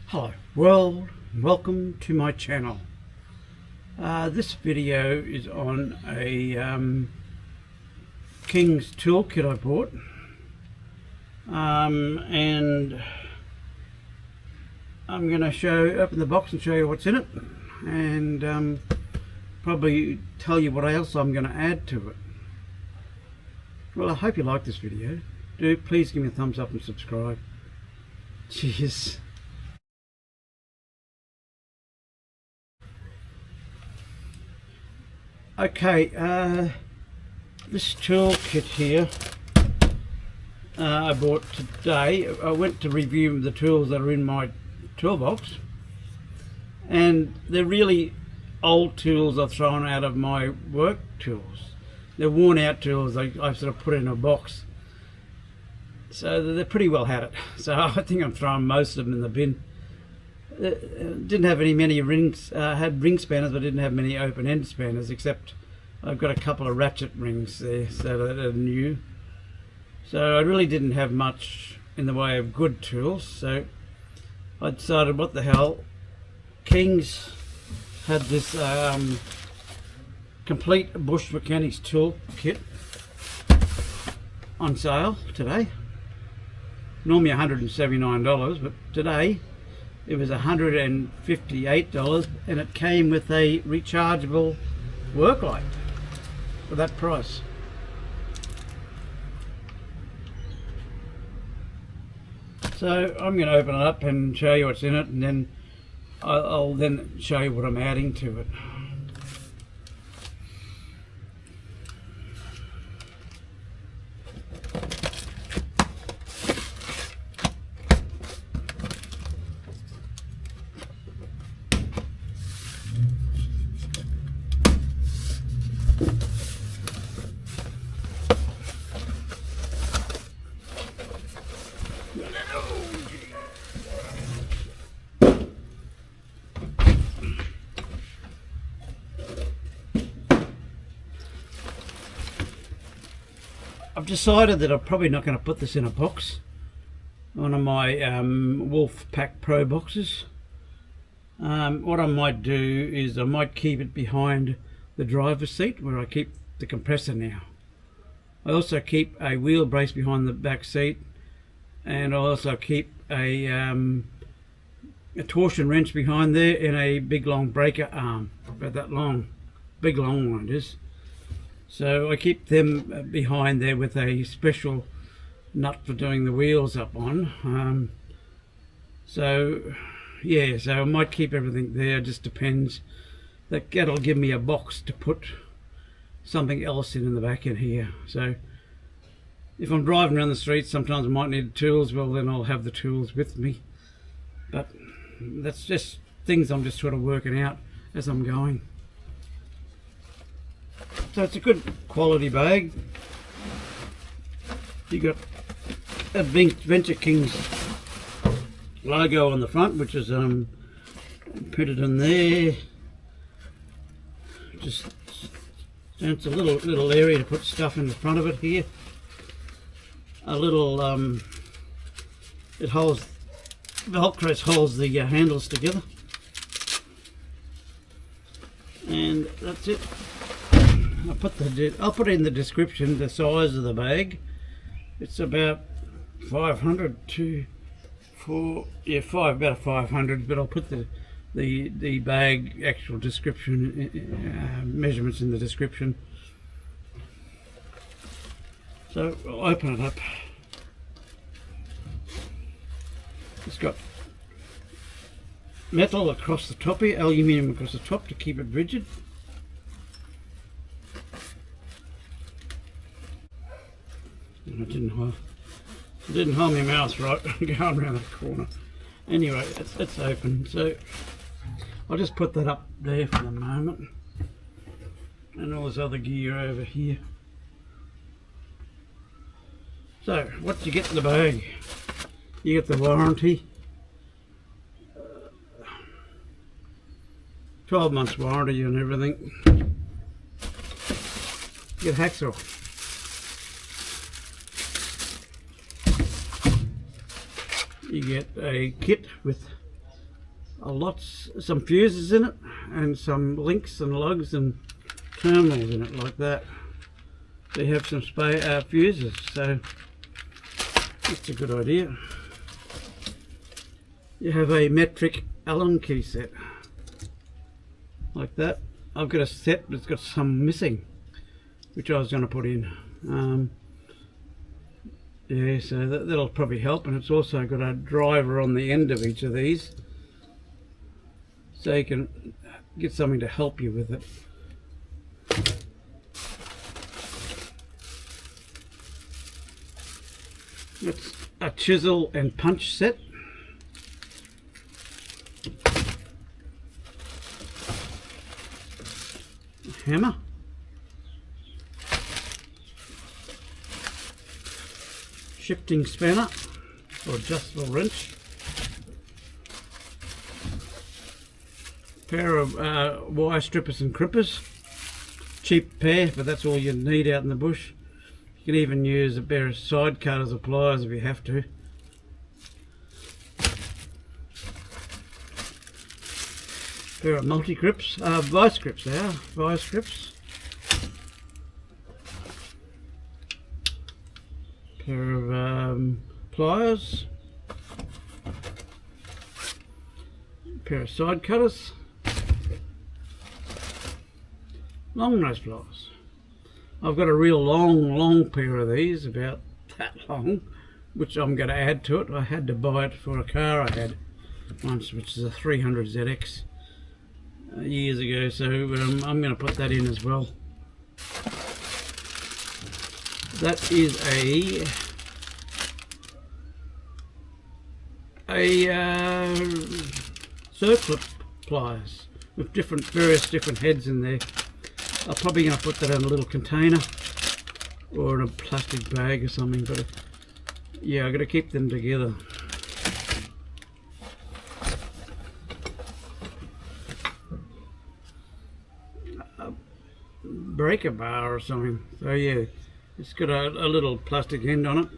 Hello world, welcome to my channel. This video is on a King's tool kit I bought, and I'm going to open the box and show you what's in it, and probably tell you what else I'm going to add to it. Well, I hope you like this video. Do please give me a thumbs up and subscribe. Cheers. Okay, this tool kit here I bought today. I went to review the tools that are in my toolbox, and they're really old tools I've thrown out of my work tools. They're worn out tools I sort of put in a box, so they're pretty well had it. So I think I'm throwing most of them in the bin. Didn't have many rings, had ring spanners, but didn't have many open-end spanners, except I've got a couple of ratchet rings there, so that are new. So I really didn't have much in the way of good tools, so I decided, what the hell, King's had this complete bush mechanics tool kit on sale today. Normally $179, but today it was $158, and it came with a rechargeable work light for that price. So I'm going to open it up and show you what's in it, and then I'll then show you what I'm adding to it. I've decided that I'm probably not going to put this in a box, one of my Wolfpack Pro boxes. What I might do is I might keep it behind the driver's seat, where I keep the compressor now. I also keep a wheel brace behind the back seat, and I also keep a torsion wrench behind there, and a big long breaker arm, about that long, big long one it is. So I keep them behind there with a special nut for doing the wheels up on. So yeah, so I might keep everything there, just depends. That'll give me a box to put something else in the back in here. So if I'm driving around the street, sometimes I might need tools. Well, then I'll have the tools with me. But that's just things I'm just sort of working out as I'm going. So it's a good quality bag. You got a Venture Kings logo on the front, which is printed in there. Just it's a little area to put stuff in the front of it here. A little it holds, Velcro holds the handles together, and that's it. I'll put in the description the size of the bag. It's about 500 to about 500, but I'll put the bag actual description measurements in the description. So I'll open it up. It's got metal across the top here, aluminium across the top to keep it rigid. I didn't hold my mouth right going around the corner. Anyway, it's open, so I'll just put that up there for the moment, and all this other gear over here. So what do you get in the bag? You get the warranty, 12 months warranty and everything. You get hacksaw. You get a kit with some fuses in it, and some links and lugs and terminals in it like that. So you have some fuses, so it's a good idea. You have a metric Allen key set like that. I've got a set that's got some missing, which I was going to put in. Yeah, so that'll probably help, and it's also got a driver on the end of each of these, so you can get something to help you with it. It's a chisel and punch set. Hammer. Shifting spanner or adjustable wrench. Pair of wire strippers and crimpers. Cheap pair, but that's all you need out in the bush. You can even use a pair of side cutters or pliers if you have to. Pair of multi grips, vice grips they are, vice grips. Pair of pliers. Pair of side cutters. Long nose pliers. I've got a real long pair of these, about that long, which I'm going to add to it. I had to buy it for a car I had once, which is a 300 ZX years ago, so I'm going to put that in as well. That is a circlip pliers with various different heads in there. I'm probably going to put that in a little container or in a plastic bag or something, but yeah, I've got to keep them together. A breaker bar or something, so yeah, it's got a little plastic end on it,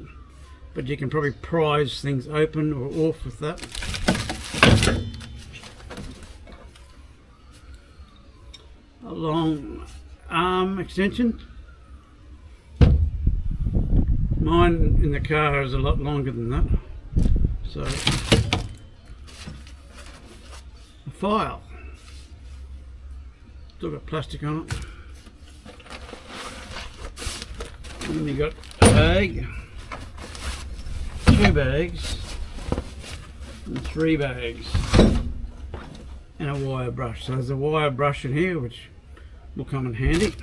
but you can probably prise things open or off with that. A long arm extension. Mine in the car is a lot longer than that. So a file. Still got plastic on it. And then you got a bag, 2 bags, and 3 bags, and a wire brush. So there's a wire brush in here which will come in handy,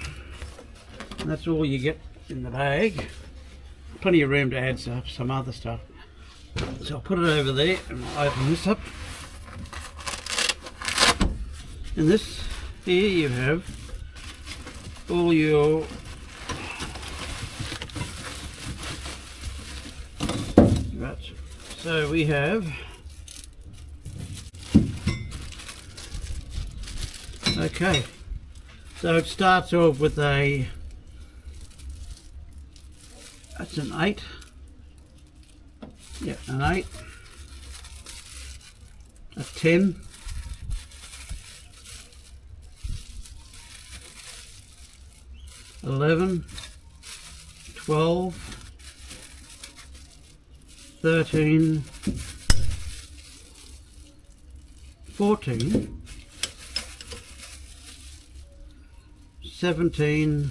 and that's all you get in the bag. Plenty of room to add some other stuff. So I'll put it over there and I'll open this up. In this here you have all your ratchet. So we have okay. So it starts off with that's an 8. Yeah, an 8. A 10. $11, $12, $13, $14, $17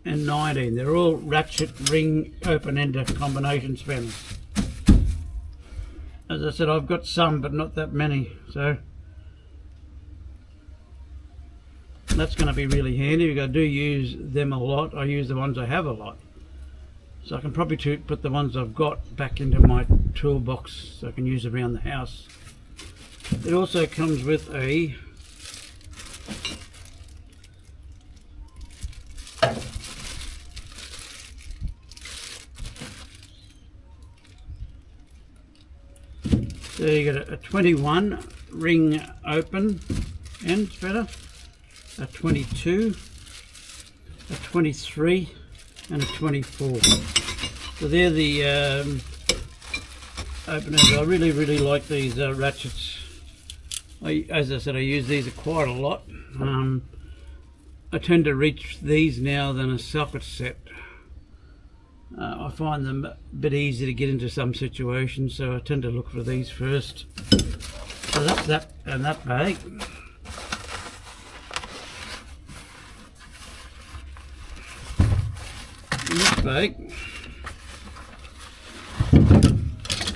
and $19. They're all ratchet ring open-ender combination spanners. As I said, I've got some but not that many, so that's going to be really handy because I do use them a lot. I use the ones I have a lot, so I can probably put the ones I've got back into my toolbox so I can use them around the house. It also comes with a so you got a 21 ring open end spanner, a 22, a 23 and a 24. So they're the openers. I really like these ratchets. As I said, I use these quite a lot. I tend to reach these now than a socket set. I find them a bit easy to get into some situations, so I tend to look for these first. So that's that and that bag. In this bag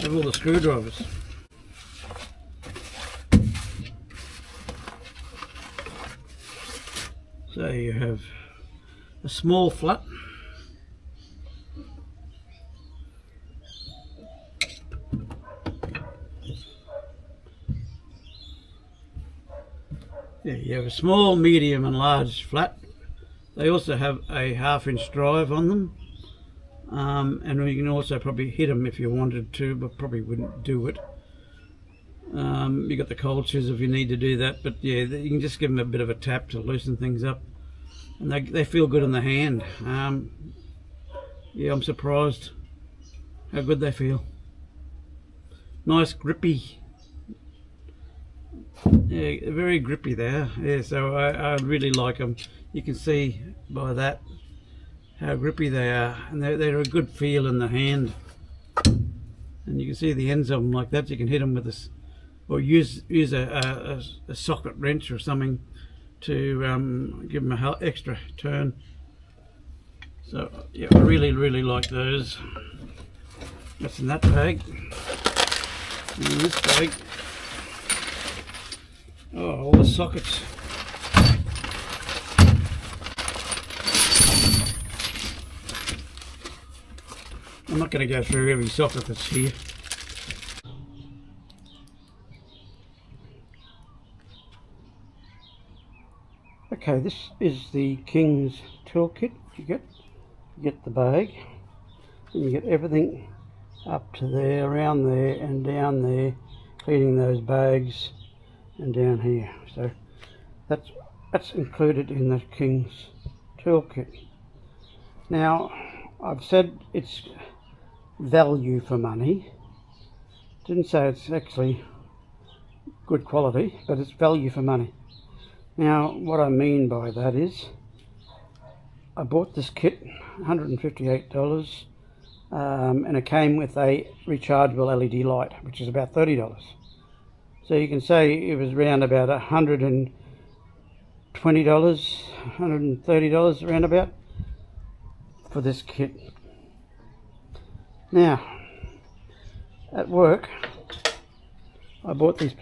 have all the screwdrivers. So you have a small flat, yeah, you have a small, medium and large flat. They also have a 1/2 inch drive on them, and you can also probably hit them if you wanted to, but probably wouldn't do it. You got the cold chisel if you need to do that, but yeah, you can just give them a bit of a tap to loosen things up, and they feel good in the hand. Yeah, I'm surprised how good they feel. Nice grippy. Yeah, very grippy there. Yeah, so I really like them. You can see by that how grippy they are, and they're a good feel in the hand. And you can see the ends of them like that. You can hit them with this, or use a socket wrench or something to give them a extra turn. So yeah, I really like those. That's in that bag. And in this bag, oh, all the sockets. I'm not going to go through every socket that's here. Okay, this is the King's toolkit. You get the bag, and you get everything up to there, around there, and down there, cleaning those bags, and down here. So that's included in the King's toolkit. Now, I've said it's value for money. Didn't say it's actually good quality, but it's value for money. Now, what I mean by that is, I bought this kit, $158, and it came with a rechargeable LED light, which is about $30. So you can say it was around about $120, $130 around about for this kit. Now, at work, I bought these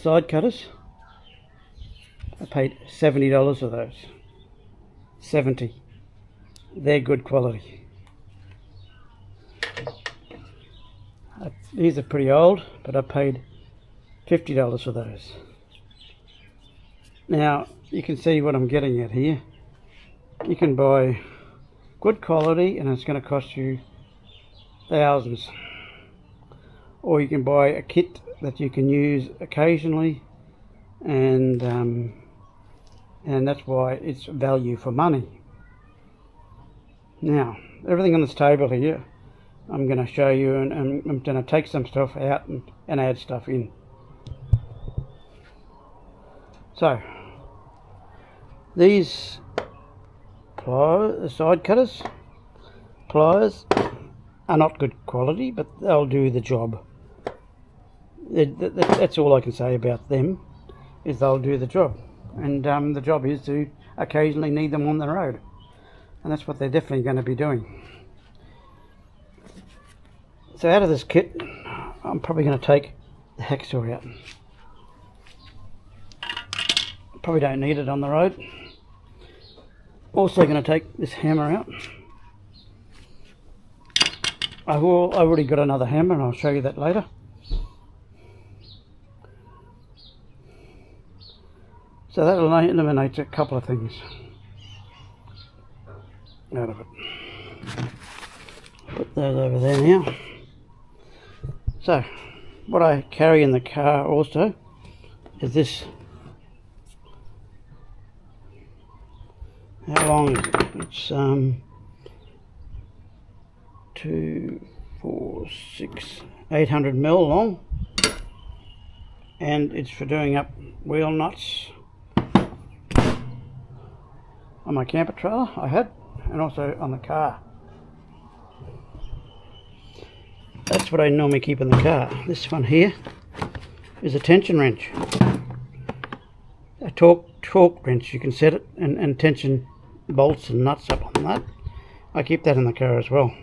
side cutters. I paid $70 for those. 70. They're good quality. These are pretty old, but I paid $50 for those. Now, you can see what I'm getting at here. You can buy good quality and it's going to cost you thousands. Or you can buy a kit that you can use occasionally, and that's why it's value for money. Now, everything on this table here, I'm going to show you, and I'm going to take some stuff out and add stuff in. So, these side cutters, pliers, are not good quality, but they'll do the job. That's all I can say about them, is they'll do the job. And the job is to occasionally need them on the road. And that's what they're definitely going to be doing. So out of this kit, I'm probably going to take the hacksaw out. Probably don't need it on the road. Also going to take this hammer out. I've already got another hammer and I'll show you that later. So that eliminates a couple of things out of it. Put those over there now. So, what I carry in the car also is this. How long is it? It's 2, 4, 6, 800mm long, and it's for doing up wheel nuts on my camper trailer I had, and also on the car. That's what I normally keep in the car. This one here is a tension wrench, a torque wrench. You can set it and tension bolts and nuts up on that. I keep that in the car as well.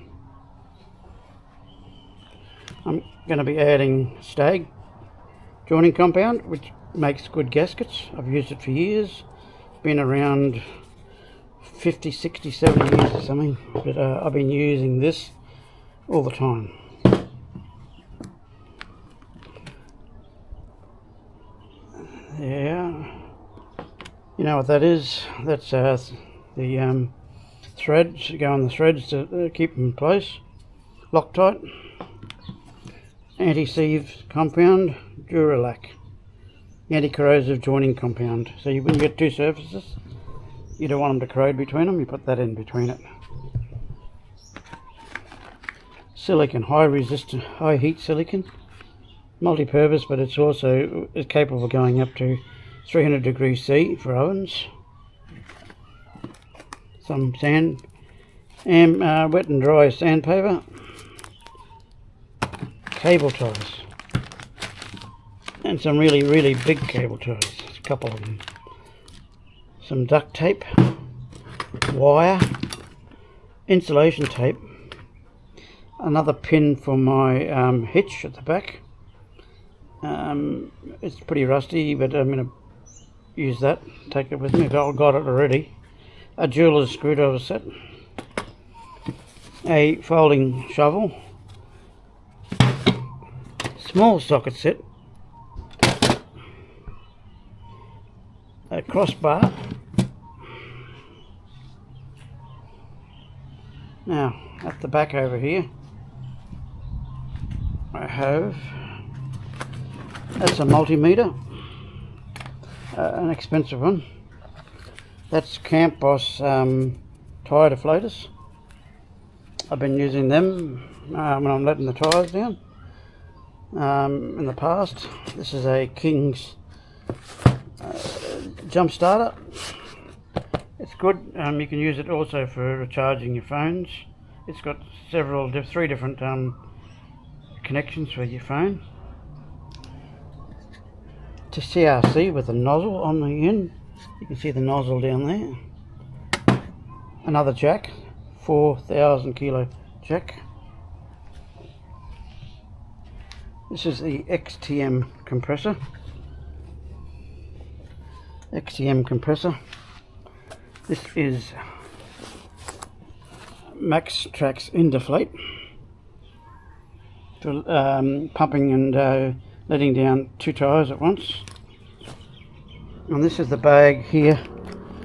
I'm going to be adding stag joining compound, which makes good gaskets. I've used it for years. Been around 50, 60, 70 years or something, but I've been using this all the time. Yeah, you know what that is? That's the threads. Go on the threads to keep them in place, Loctite. Anti-sieve compound, Duralac, anti-corrosive joining compound. So when you get two surfaces, you don't want them to corrode between them, you put that in between it. Silicon, high heat silicon, multi-purpose, but it's also capable of going up to 300 degrees C for ovens. Some sand, and wet and dry sandpaper. Cable ties, and some really big cable ties, a couple of them. Some duct tape, wire, insulation tape, another pin for my hitch at the back. It's pretty rusty, but I'm going to use that, take it with me. I've got it already. A jeweler's screwdriver set, a folding shovel, small socket set, a crossbar. Now at the back over here I have, that's a multimeter, an expensive one. That's Camp Boss tire deflators. I've been using them when I'm letting the tyres down. In the past. This is a King's jump starter. It's good. You can use it also for charging your phones. It's got three different connections for your phone. To CRC with a nozzle on the end. You can see the nozzle down there. Another jack, 4,000 kilo jack. This is the XTM compressor. This is Max Trax Indeflate for pumping and letting down two tyres at once. And this is the bag here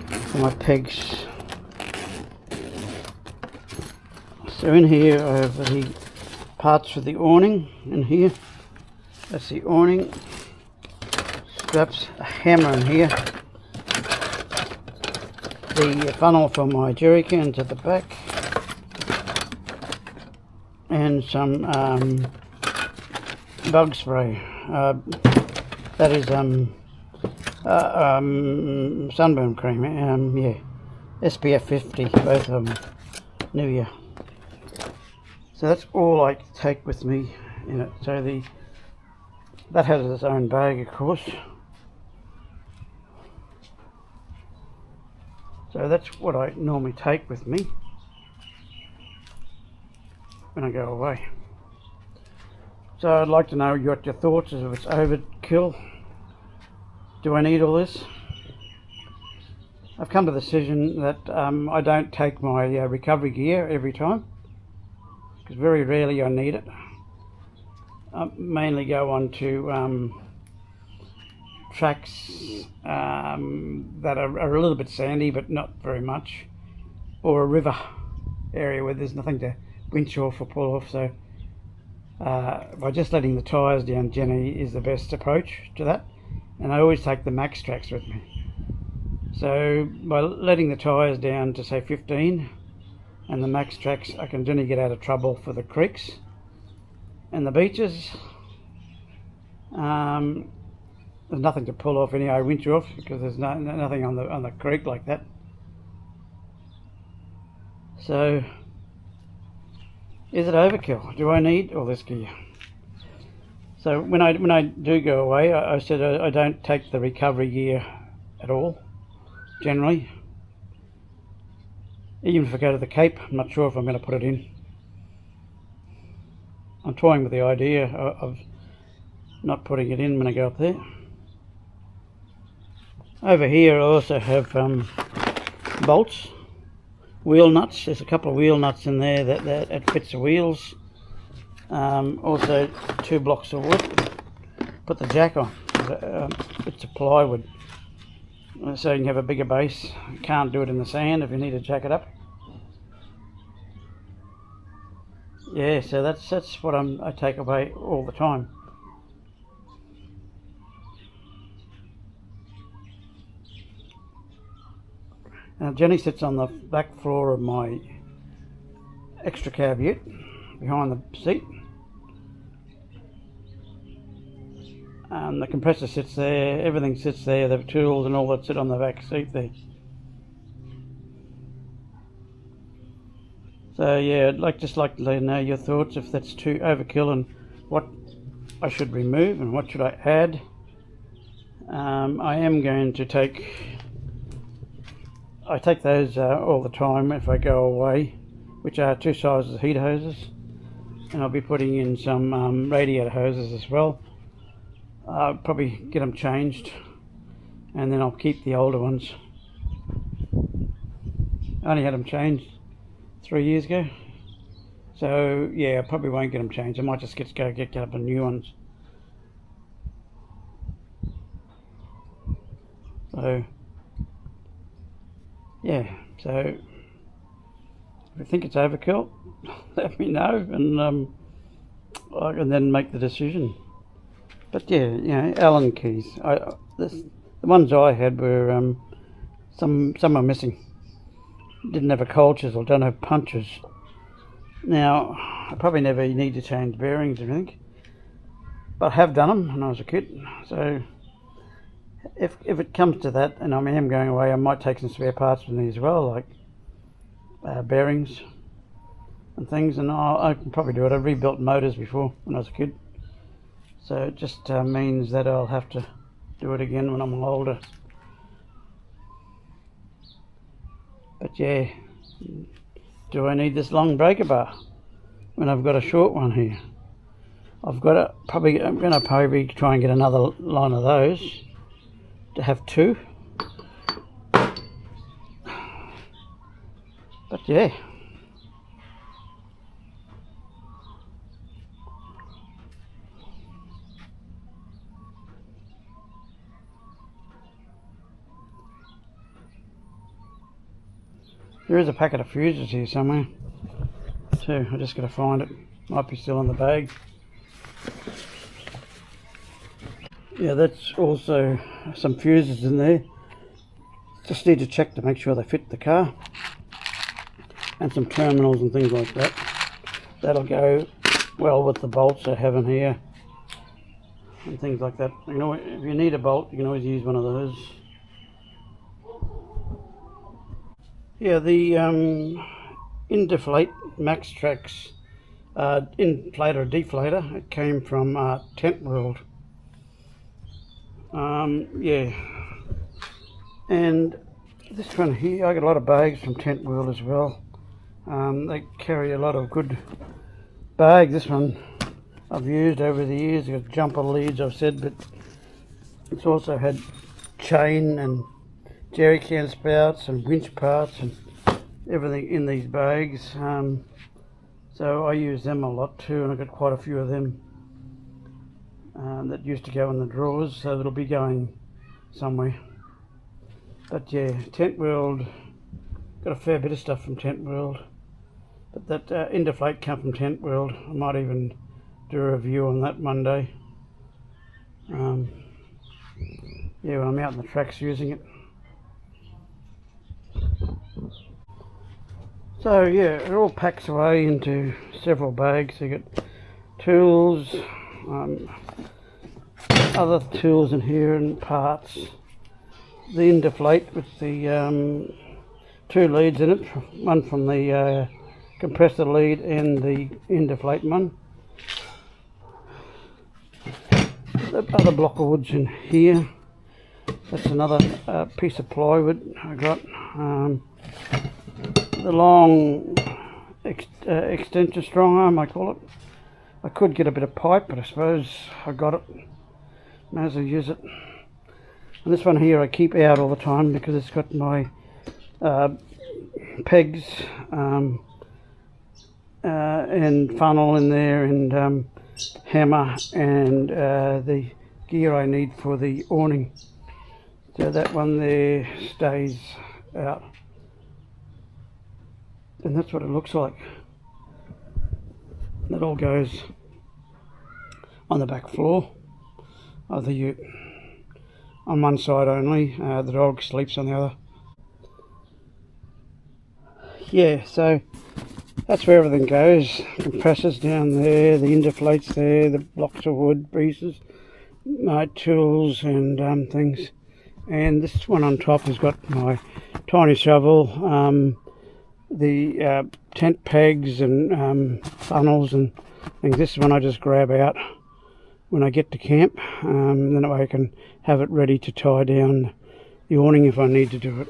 for my pegs. So in here I have the parts for the awning in here. That's the awning. Straps, a hammer in here. The funnel for my jerry cans at the back. And some bug spray. That is sunburn cream. Yeah, SPF 50, both of them. Nivea. So that's all I take with me in it. So that has its own bag, of course. So that's what I normally take with me when I go away. So I'd like to know what your thoughts is, if it's overkill. Do I need all this? I've come to the decision that I don't take my recovery gear every time, because very rarely I need it. I mainly go on to tracks that are a little bit sandy but not very much, or a river area where there's nothing to winch off or pull off. So by just letting the tyres down generally is the best approach to that, and I always take the Max Trax with me. So by letting the tyres down to say 15 and the Max Trax, I can generally get out of trouble for the creeks. and the beaches. There's nothing to pull off any winch off because there's nothing on the creek like that. So, is it overkill? Do I need all this gear? So when I do go away, I said I don't take the recovery gear at all. Generally, even if I go to the Cape, I'm not sure if I'm going to put it in. I'm toying with the idea of not putting it in when I go up there. Over here I also have bolts, wheel nuts. There's a couple of wheel nuts in there that fits the wheels. Also 2 blocks of wood. Put the jack on. Bits of plywood, so you can have a bigger base. You can't do it in the sand if you need to jack it up. Yeah, so that's what I take away all the time. Now Jenny sits on the back floor of my extra cab ute, behind the seat. The compressor sits there, everything sits there, the tools and all that sit on the back seat there. So yeah, I'd just like to know your thoughts if that's too overkill and what I should remove and what should I add. I am going to take those all the time if I go away, which are 2 sizes of heat hoses, and I'll be putting in some radiator hoses as well. I'll probably get them changed, and then I'll keep the older ones. I only had them changed 3 years ago, so yeah, I probably won't get them changed. I might just get up a new ones. So yeah, so if you think it's overkill, let me know, and I can then make the decision. But yeah, you know, Allen keys. The ones I had were some are missing. Didn't have a cold chisel. Don't have punches. Now I probably never need to change bearings or anything, but I have done them when I was a kid. So if it comes to that, and I am going away, I might take some spare parts with me as well, like bearings and things. And I can probably do it. I've rebuilt motors before when I was a kid. So it just means that I'll have to do it again when I'm older. But yeah, do I need this long breaker bar when I've got a short one here? I'm going to probably try and get another line of those to have 2. But yeah. There is a packet of fuses here somewhere too. I just got to find it. Might be still in the bag. Yeah, that's also some fuses in there. Just need to check to make sure they fit the car. And some terminals and things like that. That'll go well with the bolts I have in here and things like that. You know, if you need a bolt, you can always use one of those. Yeah, the Indeflate Max Trax inflator or deflator, it came from Tent World. Yeah, and this one here, I got a lot of bags from Tent World as well. They carry a lot of good bags. This one I've used over the years. It's got jumper leads, I've said, but it's also had chain and jerry can spouts and winch parts and everything in these bags. So I use them a lot too, and I've got quite a few of them that used to go in the drawers, so it'll be going somewhere. But yeah, Tent World, got a fair bit of stuff from Tent World. But that Indeflate come from Tent World. I might even do a review on that one day. Yeah, when I'm out in the tracks using it. So yeah, it all packs away into several bags. So you got tools, other tools in here and parts. The interflate with the 2 leads in it, one from the compressor lead and the interflate one. The other block of wood's in here. That's another piece of plywood I got. The long extension strong arm, I call it. I could get a bit of pipe, but I suppose I got it. May as well use it. And this one here I keep out all the time because it's got my pegs and funnel in there, and hammer, and the gear I need for the awning. So that one there stays out, and that's what it looks like. That all goes on the back floor of the ute, on one side only. The dog sleeps on the other. Yeah, so that's where everything goes. Compressors down there, the interflates there, the blocks of wood pieces, my tools and things. And this one on top has got my tiny shovel, the tent pegs and funnels and things. This one I just grab out when I get to camp, then that way I can have it ready to tie down the awning if I need to do it.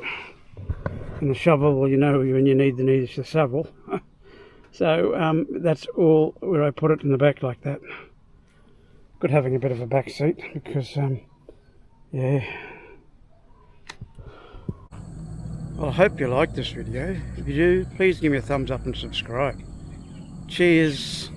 And the shovel, well, you know when you need the shovel. So that's all where I put it in the back like that. Good having a bit of a back seat because, yeah. Well, I hope you like this video. If you do, please give me a thumbs up and subscribe. Cheers.